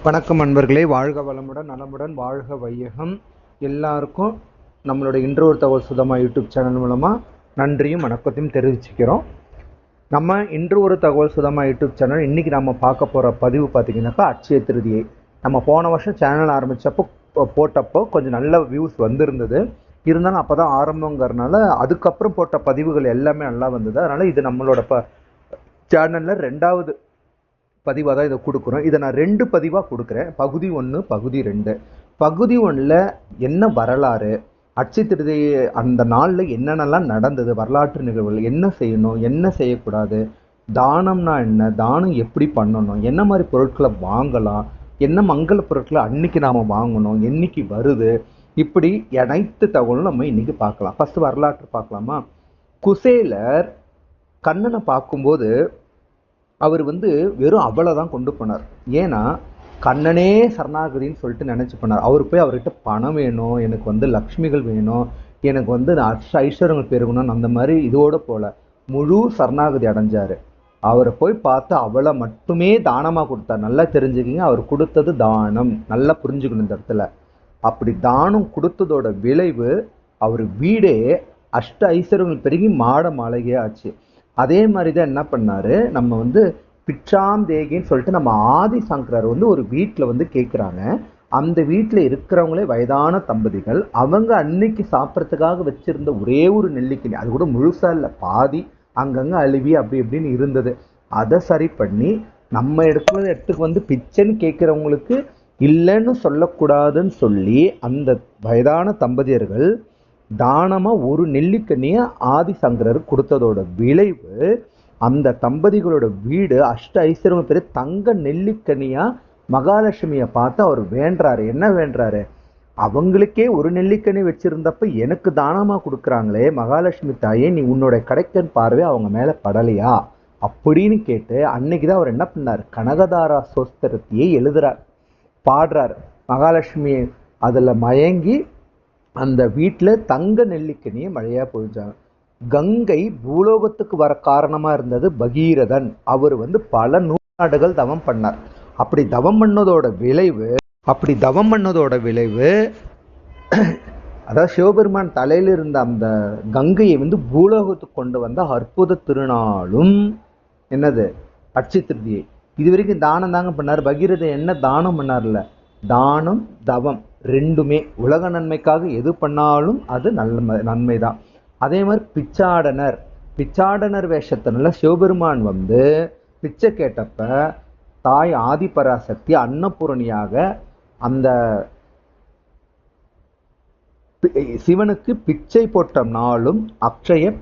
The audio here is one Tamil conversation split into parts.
வணக்கம் நண்பர்களே, வாழ்க வளமுடன், நலமுடன், வாழ்க வையகம். எல்லாருக்கும் நம்மளோட இன்று ஒரு தகவல் சுதமா யூடியூப் சேனல் மூலமாக நன்றியும் வணக்கத்தையும் தெரிவிச்சுக்கிறோம். நம்ம இன்று ஒரு தகவல் சுதமா யூடியூப் சேனல் இன்றைக்கி நம்ம பார்க்க போகிற பதிவு பார்த்திங்கனாக்கா அட்சய திருதியை. நம்ம போன வருஷம் சேனல் ஆரம்பித்தப்போ போட்டப்போ கொஞ்சம் நல்ல வியூஸ் வந்திருந்தது. இருந்தாலும் அப்போ தான் ஆரம்பங்கிறதுனால அதுக்கப்புறம் போட்ட பதிவுகள் எல்லாமே நல்லா வந்தது. அதனால் இது நம்மளோட சேனலில் ரெண்டாவது பதிவாக தான் இதை கொடுக்குறோம். இதை நான் 2 பதிவாக கொடுக்குறேன். பகுதி 1, பகுதி 2. பகுதி 1ல் என்ன வரலாறு, அட்சய திருதியை அந்த நாளில் என்னென்னலாம் நடந்தது, வரலாற்று நிகழ்வுகள், என்ன செய்யணும் என்ன செய்யக்கூடாது, தானம்னா என்ன, தானம் எப்படி பண்ணணும், என்ன மாதிரி பொருட்களை வாங்கலாம், என்ன மங்கள பொருட்களை அன்னைக்கு நாம் வாங்கணும், என்னைக்கு வருது, இப்படி அனைத்து தகவலும் நம்ம இன்னைக்கு பார்க்கலாம். ஃபஸ்ட்டு வரலாற்று பார்க்கலாமா? குசேலர் கண்ணனை பார்க்கும்போது அவர் வெறும் அவளை தான் கொண்டு போனார். ஏன்னா கண்ணனே சரணாகதின்னு சொல்லிட்டு நினச்சி போனார். அவர் போய் அவர்கிட்ட பணம் வேணும், எனக்கு லக்ஷ்மிகள் வேணும், எனக்கு ஐஸ்வர்யங்கள் பெருகணும், அந்த மாதிரி இதோடு போல முழு சரணாகதி அடைஞ்சார். அவரை போய் பார்த்து அவளை மட்டுமே தானமாக கொடுத்தார். நல்லா தெரிஞ்சுக்கிங்க, அவர் கொடுத்தது தானம். நல்லா புரிஞ்சுக்கணும் இந்த இடத்துல. அப்படி தானம் கொடுத்ததோட விளைவு அவர் வீடே அஷ்ட ஐஸ்வர்யங்கள் பெருகி மாட மாளிகையே ஆச்சு. அதே மாதிரி தான் என்ன பண்ணார், நம்ம பிச்சாம் தேகின்னு சொல்லிட்டு நம்ம ஆதி சங்கரர் ஒரு வீட்டில் கேட்குறாங்க. அந்த வீட்டில் இருக்கிறவங்களே வயதான தம்பதிகள். அவங்க அன்னைக்கு சாப்பிட்றதுக்காக வச்சுருந்த ஒரே ஒரு நெல்லிக்கனி, அது கூட முழுசாக இல்லை, பாதி அங்கங்கே அழுவி அப்படி இப்படின்னு இருந்தது. அதை சரி பண்ணி நம்ம இடத்துக்கு பிச்சைன்னு கேட்குறவங்களுக்கு இல்லைன்னு சொல்லக்கூடாதுன்னு சொல்லி அந்த வயதான தம்பதியர்கள் தானமாக ஒரு நெல்லிக்கனியை ஆதிசங்கரர் கொடுத்ததோட விளைவு அந்த தம்பதிகளோட வீடு அஷ்ட ஐஸ்வர்யம் பேர் தங்க நெல்லிக்கனியா மகாலட்சுமியை பார்த்து அவர் வேண்டுறாரு. என்ன வேண்டுறாரு? அவங்களுக்கே ஒரு நெல்லிக்கனி வச்சிருந்தப்ப எனக்கு தானமாக கொடுக்குறாங்களே மகாலட்சுமி தாயே, நீ உன்னோட கிடைக்கன் பார்வை அவங்க மேலே படலையா அப்படின்னு கேட்டு அன்னைக்கு தான் அவர் என்ன பண்ணார், கனகதாரா சோஸ்திரத்தையே எழுதுறார், பாடுறார். மகாலட்சுமி அதில் மயங்கி அந்த வீட்டில் தங்க நெல்லிக்கனியை மழையாக பொழிஞ்சாங்க. கங்கை பூலோகத்துக்கு வர காரணமாக இருந்தது பகீரதன். அவர் பல நூற்றாண்டுகள் தவம் பண்ணார். அப்படி தவம் பண்ணதோட விளைவு அதாவது சிவபெருமான் தலையில் இருந்த அந்த கங்கையை பூலோகத்துக்கு கொண்டு வந்த அற்புத திருநாளும் என்னது, அட்சய திருதியை. இது வரைக்கும் தானம் தாங்க பண்ணார். பகீரதன் என்ன தானம் பண்ணார்ல, தானம் தவம் ரெண்டுமே உலக நன்மைக்காக எது பண்ணாலும் அது நன்மை தான். அதே மாதிரி பிச்சாடனர் வேஷத்தினால சிவபெருமான் பிச்சை கேட்டப்ப தாய் ஆதிபராசக்தி அன்னபூரணியாக அந்த சிவனுக்கு பிச்சை போட்ட நாளும் அக்ஷய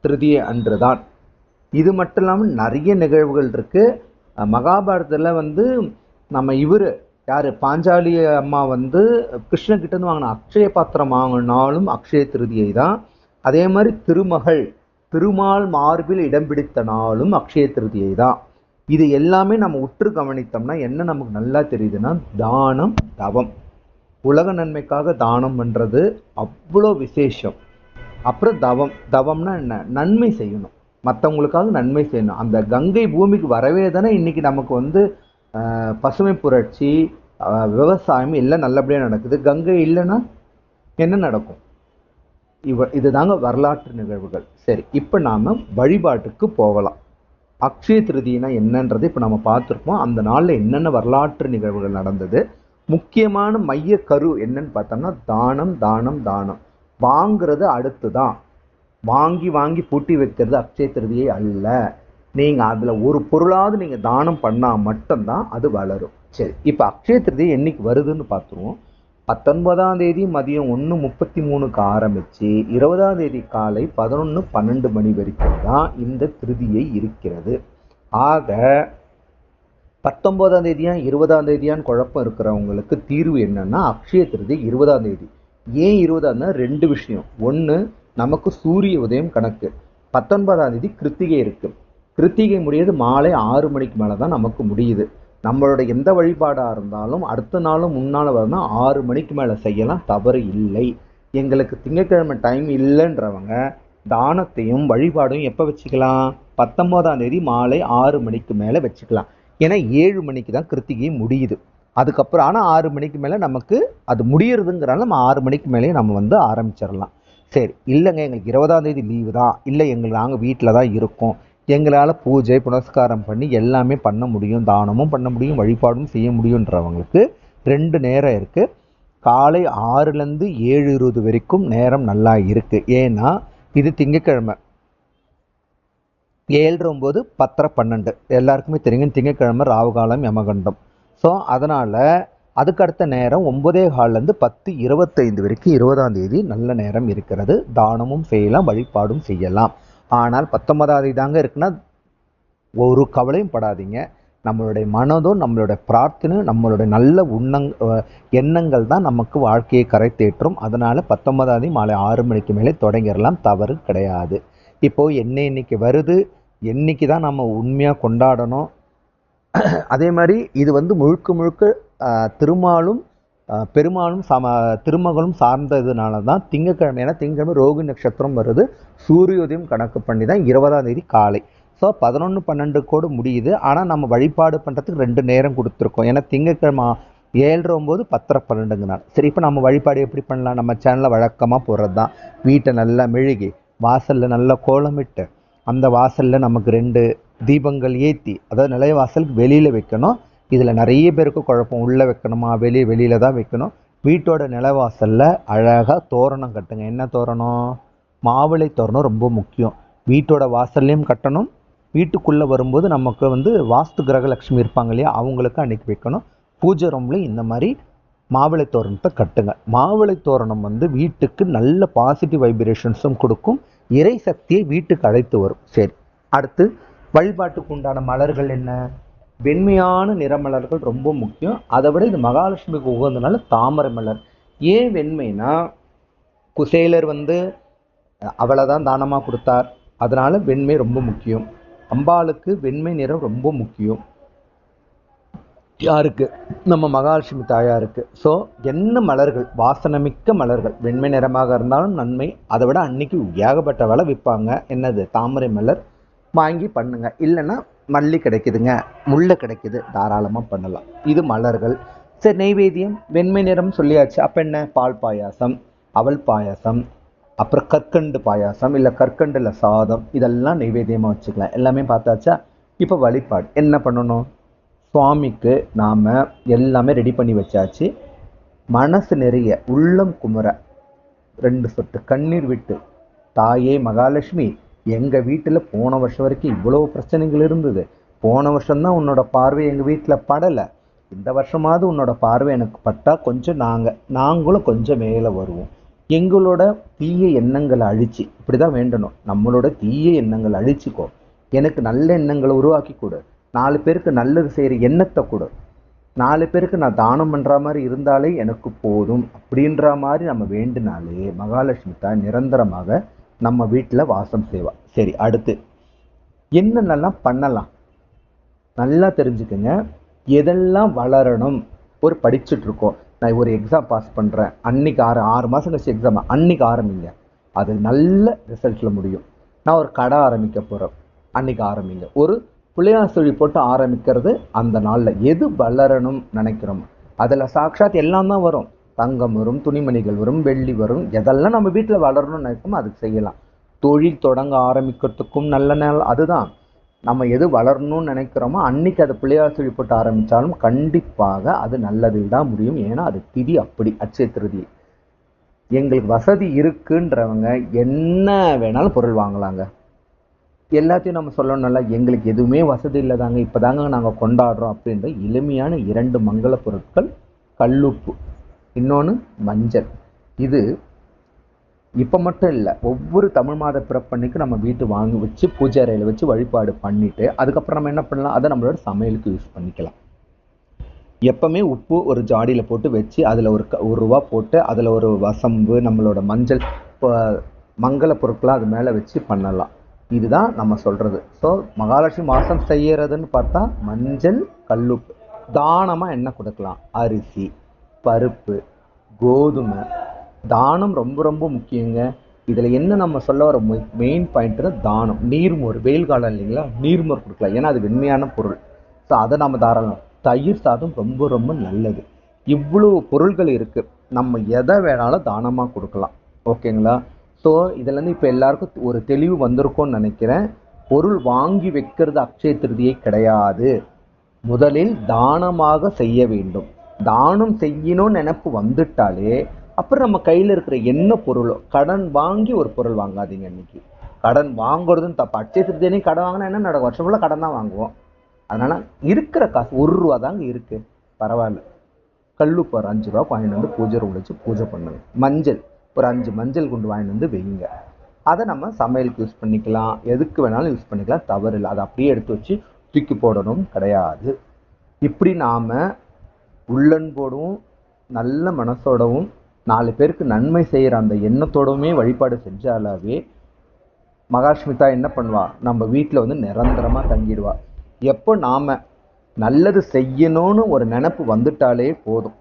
திருதியை அன்றுதான். இது மட்டும் இல்லாமல் நிறைய நிகழ்வுகள் இருக்கு. மகாபாரதத்தில் நம்ம யார், பாஞ்சாலி அம்மா கிருஷ்ணகிட்டேருந்து வாங்கின அக்ஷய பாத்திரம் வாங்கினாலும் அக்ஷய திருதியை தான். அதே மாதிரி திருமால் மார்பில் இடம் பிடித்த நாளும் அக்ஷய திருதியை தான். இது எல்லாமே நம்ம உற்று கவனித்தோம்னா என்ன நமக்கு நல்லா தெரியுதுன்னா, தானம் தவம், உலக நன்மைக்காக தானம் பண்ணுறது அவ்வளோ விசேஷம். அப்புறம் தவம்னா என்ன, நன்மை செய்யணும், மற்றவங்களுக்காக நன்மை செய்யணும். அந்த கங்கை பூமிக்கு வரவே தானே இன்னைக்கு நமக்கு பசுமை புரட்சி, விவசாயம் எல்லாம் நல்லபடியாக நடக்குது. கங்கை இல்லைன்னா என்ன நடக்கும்? இதுதாங்க வரலாற்று நிகழ்வுகள். சரி, இப்போ நாம் வழிபாட்டுக்கு போகலாம். அக்ஷய திருதினா என்னன்றது இப்போ நம்ம பார்த்துருப்போம். அந்த நாளில் என்னென்ன வரலாற்று நிகழ்வுகள் நடந்தது, முக்கியமான மைய கரு என்னன்னு பார்த்தோம்னா தானம் தானம் தானம். வாங்கிறது அடுத்து தான், வாங்கி பூட்டி வைக்கிறது அக்ஷய திருதியை அல்ல. நீங்கள் அதில் ஒரு பொருளாவது நீங்கள் தானம் பண்ணால் மட்டும்தான் அது வளரும். சரி, இப்போ அக்ஷய திருதியை என்னைக்கு வருதுன்னு பார்த்துருவோம். 19ஆம் தேதி மதியம் 1:33க்கு ஆரம்பித்து 20ஆம் தேதி காலை 11:12 மணி வரைக்கும் தான் இந்த திருதியை இருக்கிறது. ஆக 19ஆம் தேதியா 20ஆம் தேதியான்னு குழப்பம் இருக்கிறவங்களுக்கு தீர்வு என்னன்னா, அக்ஷய திருதி 20ஆம் தேதி. ஏன் 20ஆம் தேதி? 2 விஷயம். ஒன்று, நமக்கு சூரிய உதயம் கணக்கு. 19ஆம் தேதி கிருத்திகை இருக்கு. கிருத்திகை முடியாது மாலை 6 மணிக்கு மேலே தான் நமக்கு முடியுது. நம்மளோட எந்த வழிபாடாக இருந்தாலும் அடுத்த நாளும் முன்னால் வரணும்னா 6 மணிக்கு மேலே செய்யலாம், தவறு இல்லை. எங்களுக்கு திங்கட்கிழமை டைம் இல்லைன்றவங்க தானத்தையும் வழிபாடும் எப்போ வச்சுக்கலாம்? 19ஆம் தேதி மாலை 6 மணிக்கு மேலே வச்சுக்கலாம். ஏன்னா 7 மணிக்கு தான் கிருத்திகை முடியுது. அதுக்கப்புறம் ஆனால் 6 மணிக்கு மேலே நமக்கு அது முடியறதுங்கிறனால நம்ம 6 மணிக்கு மேலேயே நம்ம வந்து ஆரம்பிச்சிடலாம். சரி, இல்லைங்க எங்களுக்கு 20ஆம் தேதி லீவு தான், இல்லை நாங்கள் வீட்டில் தான் இருக்கோம், எங்களால் பூஜை புனஸ்காரம் பண்ணி எல்லாமே பண்ண முடியும், தானமும் பண்ண முடியும், வழிபாடும் செய்ய முடியுன்றவங்களுக்கு 2 நேரம் இருக்குது. காலை 6லேருந்து 7:20 வரைக்கும் நேரம் நல்லா இருக்குது. ஏன்னா இது திங்கக்கிழமை, 7:09 10:30 12 எல்லாருக்குமே தெரியும். திங்கக்கிழமை ராவுகாலம் யமகண்டம். ஸோ அதனால் அதுக்கு அடுத்த நேரம் 9:15லேருந்து 10:25 வரைக்கும் 20ஆம் தேதி நல்ல நேரம் இருக்கிறது. தானமும் செய்யலாம், வழிபாடும் செய்யலாம். ஆனால் 19ஆம் தேதி தாங்க இருக்குன்னா ஒரு கவலையும் படாதீங்க. நம்மளுடைய மனதும் நம்மளுடைய பிரார்த்தனையும் நம்மளுடைய நல்ல எண்ணங்கள் தான் நமக்கு வாழ்க்கையை கரை தேற்றும். அதனால் 19ஆம் தேதி மாலை 6 மணிக்கு மேலே தொடங்கிடலாம், தவறு கிடையாது. இப்போது இன்னைக்கு வருது, என்னைக்கு தான் நம்ம உண்மையாக கொண்டாடணும். அதே மாதிரி இது வந்து முழுக்க முழுக்க திருமாலும் பெருமாளும் திருமகளும் சார்ந்ததுனால தான் திங்கக்கிழமை. ஏன்னா திங்கக்கிழமை ரோகிணி நட்சத்திரம் வருது, சூரியோதயம் கணக்கு பண்ணி தான் 20ஆம் தேதி காலை. ஸோ 11-12 கூட முடியுது. ஆனால் நம்ம வழிபாடு பண்ணுறதுக்கு 2 நேரம் கொடுத்துருக்கோம். ஏன்னா திங்கக்கிழமை 7:09 10:12ங்கனால. சரி, இப்போ நம்ம வழிபாடு எப்படி பண்ணலாம்? நம்ம சேனலில் வழக்கமாக போடுறது தான். வீட்டை நல்லா மெழுகி வாசலில் நல்லா கோலமிட்டு அந்த வாசலில் நமக்கு 2 தீபங்கள் ஏற்றி, அதாவது நிலைய வாசலுக்கு வெளியில் வைக்கணும். இதில் நிறைய பேருக்கு குழப்பம், உள்ளே வைக்கணுமா வெளியில் தான் வைக்கணும். வீட்டோட நிலவாசலில் அழகாக தோரணம் கட்டுங்க. என்ன தோரணம்? மாவிளை தோரணம் ரொம்ப முக்கியம். வீட்டோட வாசல்லையும் கட்டணும். வீட்டுக்குள்ளே வரும்போது நமக்கு வந்து வாஸ்து கிரகலட்சுமி இருப்பாங்க இல்லையா, அவங்களுக்கு அன்றைக்கி வைக்கணும். பூஜை ரூம்லேயும் இந்த மாதிரி மாவிளை தோரணத்தை கட்டுங்க. மாவிளை தோரணம் வந்து வீட்டுக்கு நல்ல பாசிட்டிவ் வைப்ரேஷன்ஸும் கொடுக்கும், இறை சக்தியை வீட்டுக்கு அழைத்து வரும். சரி, அடுத்து வழிபாட்டுக்கு உண்டான மலர்கள் என்ன? வெண்மையான நிறமலர்கள் ரொம்ப முக்கியம். அதை விட இது மகாலட்சுமிக்கு உகந்தனால தாமரை மலர். ஏன் வெண்மைனா, குசேலர் வந்து அவளை தான் தானமாக கொடுத்தார், அதனால வெண்மை ரொம்ப முக்கியம். அம்பாளுக்கு வெண்மை நிறம் ரொம்ப முக்கியம். யாருக்கு? நம்ம மகாலட்சுமி தாயாருக்கு. ஸோ என்ன மலர்கள், வாசனமிக்க மலர்கள், வெண்மை நிறமாக இருந்தாலும் நன்மை. அதை விட அன்னைக்கு ஏகப்பட்ட விலை விற்பாங்க. என்னது? தாமரை மலர். வாங்கி பண்ணுங்க. இல்லைன்னா மல்லி கிடைக்குதுங்க, முல்லை கிடைக்குது, தாராளமாக பண்ணலாம். இது மலர்கள். சரி, நெய்வேத்தியம் வெண்மை நிறம் சொல்லியாச்சு. அப்போ என்ன? பால் பாயாசம், அவல் பாயாசம், அப்புறம் கற்கண்டு பாயாசம், இல்லை கற்கண்டில் சாதம், இதெல்லாம் நெய்வேத்தியமாக வச்சுக்கலாம். எல்லாமே பார்த்தாச்சா? இப்போ வழிபாடு என்ன பண்ணணும்? சுவாமிக்கு நாம் எல்லாமே ரெடி பண்ணி வச்சாச்சு. மனசு நிறைய உள்ளம் குமுற 2 சொட்டு கண்ணீர் விட்டு, தாயே மகாலட்சுமி, எங்கள் வீட்டில் போன வருஷம் வரைக்கும் இவ்வளோ பிரச்சனைகள் இருந்தது. போன வருஷம்தான் உன்னோட பார்வை எங்கள் வீட்டில் படலை. இந்த வருஷமாவது உன்னோட பார்வை எனக்கு பட்டால் கொஞ்சம் நாங்களும் கொஞ்சம் மேலே வருவோம். எங்களோட தீய எண்ணங்களை அழிச்சு, இப்படி தான் வேண்டணும், நம்மளோட தீய எண்ணங்களை அழிச்சிக்கோ, எனக்கு நல்ல எண்ணங்களை உருவாக்கி கொடு, 4 பேருக்கு நல்லது செய்கிற எண்ணத்தை கொடு, 4 பேருக்கு நான் தானம் பண்ணுற மாதிரி இருந்தாலே எனக்கு போதும் அப்படின்ற மாதிரி நம்ம வேண்டினாலே மகாலட்சுமி தான் நிரந்தரமாக நம்ம வீட்டில் வாசம் செய்வா. சரி, அடுத்து என்னென்னலாம் பண்ணலாம் நல்லா தெரிஞ்சுக்கங்க. எதெல்லாம் வளரணும்? ஒரு படிச்சுட்டு இருக்கோம், நான் ஒரு எக்ஸாம் பாஸ் பண்ணுறேன், அன்னைக்கு 6 மாதம் கழிச்சு எக்ஸாம், அன்னைக்கு ஆரம்பிங்க, அது நல்ல ரிசல்ட்டில் முடியும். நான் ஒரு கடை ஆரம்பிக்க போகிறேன், அன்னைக்கு ஆரம்பிங்க. ஒரு பிள்ளையார் சொல்லி போட்டு ஆரம்பிக்கிறது அந்த நாளில். எது வளரணும் நினைக்கிறோம் அதில் சாட்சாத் எல்லாம் தான் வரும். தங்கம் வரும், துணிமணிகள் வரும், வெள்ளி வரும். எதெல்லாம் நம்ம வீட்டில் வளரணும்னு நினைப்போமோ அதுக்கு செய்யலாம். தொழில் தொடங்க ஆரம்பிக்கிறதுக்கும் நல்ல நாள் அதுதான். நம்ம எது வளரணும்னு நினைக்கிறோமோ அன்னைக்கு அதை பிள்ளையார் சொல்லி போட்டு ஆரம்பித்தாலும் கண்டிப்பாக அது நல்லதில் தான் முடியும். ஏன்னா அது திதி அப்படி, அட்சய திருதி. எங்களுக்கு வசதி இருக்குன்றவங்க என்ன வேணாலும் பொருள் வாங்கலாங்க. எல்லாத்தையும் நம்ம சொல்லணும்ல, எங்களுக்கு எதுவுமே வசதி இல்லை தாங்க, இப்போ தாங்க நாங்கள் கொண்டாடுறோம் அப்படின்ற எளிமையான 2 மங்கள பொருட்கள், கல்லுப்பு, இன்னொன்று மஞ்சள். இது இப்போ மட்டும் இல்லை, ஒவ்வொரு தமிழ் மாத பிறப்பன்னைக்கு நம்ம வீட்டு வாங்கி வச்சு பூஜை அறையில் வச்சு வழிபாடு பண்ணிவிட்டு அதுக்கப்புறம் நம்ம என்ன பண்ணலாம்? அதை நம்மளோட சமையலுக்கு யூஸ் பண்ணிக்கலாம். எப்பவுமே உப்பு ஒரு ஜாடியில் போட்டு வச்சு அதில் ஒரு ரூபா போட்டு அதில் ஒரு வசம்பு, நம்மளோட மஞ்சள், மங்கள பொருட்களாக அது மேலே வச்சு பண்ணலாம். இதுதான் நம்ம சொல்கிறது. ஸோ மகாலட்சுமி மாதம் செய்யறதுன்னு பார்த்தா மஞ்சள், கல்லுப்பு. தானமாக என்ன கொடுக்கலாம்? அரிசி, பருப்பு, கோதுமை. தானம் ரொம்ப ரொம்ப முக்கியங்க. இதில் என்ன நம்ம சொல்ல வர மெயின் பாயிண்ட்டு தானம். நீர்மோர், வெயில் காலம் இல்லைங்களா, நீர்மோர் கொடுக்கலாம். ஏன்னா அது வெண்மையான பொருள். ஸோ அதை நம்ம தாராளம். தயிர் சாதம் ரொம்ப ரொம்ப நல்லது. இவ்வளோ பொருள்கள் இருக்கு, நம்ம எதை வேணாலும் தானமாக கொடுக்கலாம். ஓகேங்களா? ஸோ இதுலேருந்து இப்போ எல்லாருக்கும் ஒரு தெளிவு வந்திருக்கும்னு நினைக்கிறேன். பொருள் வாங்கி வைக்கிறது அக்ஷய திருதியை கிடையாது. முதலில் தானமாக செய்ய வேண்டும். தானம் செய்யணும்னு நினைப்பு வந்துட்டாலே அப்புறம் நம்ம கையில் இருக்கிற என்ன பொருளோ, கடன் வாங்கி ஒரு பொருள் வாங்காதீங்க. இன்னைக்கு கடன் வாங்குறதுன்னு தப்பு. அட்சய திருதியனையும் கடன் வாங்கினா என்ன நடக்கும்? வருஷம் ஃபுல்லாக கடன் தான் வாங்குவோம். அதனால இருக்கிற காசு ₹1 தாங்க இருக்கு, பரவாயில்ல. கல்லுப்பு ஒரு ₹5 வாங்கிட்டு வந்து பூஜை ரூம் வச்சு பூஜை பண்ணுங்க. மஞ்சள் ஒரு 5 மஞ்சள் குண்டு வாங்கிட்டு வந்து வைங்க. அதை நம்ம சமையலுக்கு யூஸ் பண்ணிக்கலாம், எதுக்கு வேணாலும் யூஸ் பண்ணிக்கலாம், தவறு இல்லை. அதை அப்படியே எடுத்து வச்சு தூக்கி போடணும் கிடையாது. இப்படி நாம் உள்ளன்போடவும் நல்ல மனசோடவும் 4 பேருக்கு நன்மை செய்கிற அந்த எண்ணத்தோடவுமே வழிபாடு செஞ்சாலாவே மகாலட்சுமிதா என்ன பண்ணுவா? நம்ம வீட்டில் வந்து நிரந்தரமாக தங்கிடுவா. எப்போ நாம் நல்லது செய்யணும்னு ஒரு நினப்பு வந்துட்டாலே போதும்.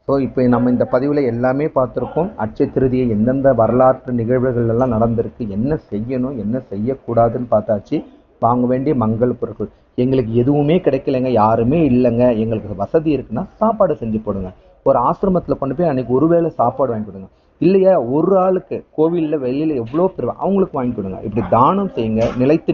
ஸோ இப்போ நம்ம இந்த பதிவில் எல்லாமே பார்த்துருக்கோம். அட்சய திருதியை எந்தெந்த வரலாற்று நிகழ்வுகள் எல்லாம் நடந்திருக்கு, என்ன செய்யணும் என்ன செய்யக்கூடாதுன்னு பார்த்தாச்சு. வாங்க வேண்டிய மங்கள பொருட்கள். எங்களுக்கு எதுவுமே கிடைக்கலைங்க, யாருமே இல்லைங்க, எங்களுக்கு வசதி இருக்குன்னா சாப்பாடு செஞ்சு போடுங்க. ஒரு ஆசிரமத்தில் கொண்டு போய் அன்றைக்கி ஒரு வேளை சாப்பாடு வாங்கி கொடுங்க. இல்லையா ஒரு ஆளுக்கு கோவிலில் வெளியில் எவ்வளோ பேர் அவங்களுக்கு வாங்கி கொடுங்க. இப்படி தானம் செய்யுங்க, நிலைத்து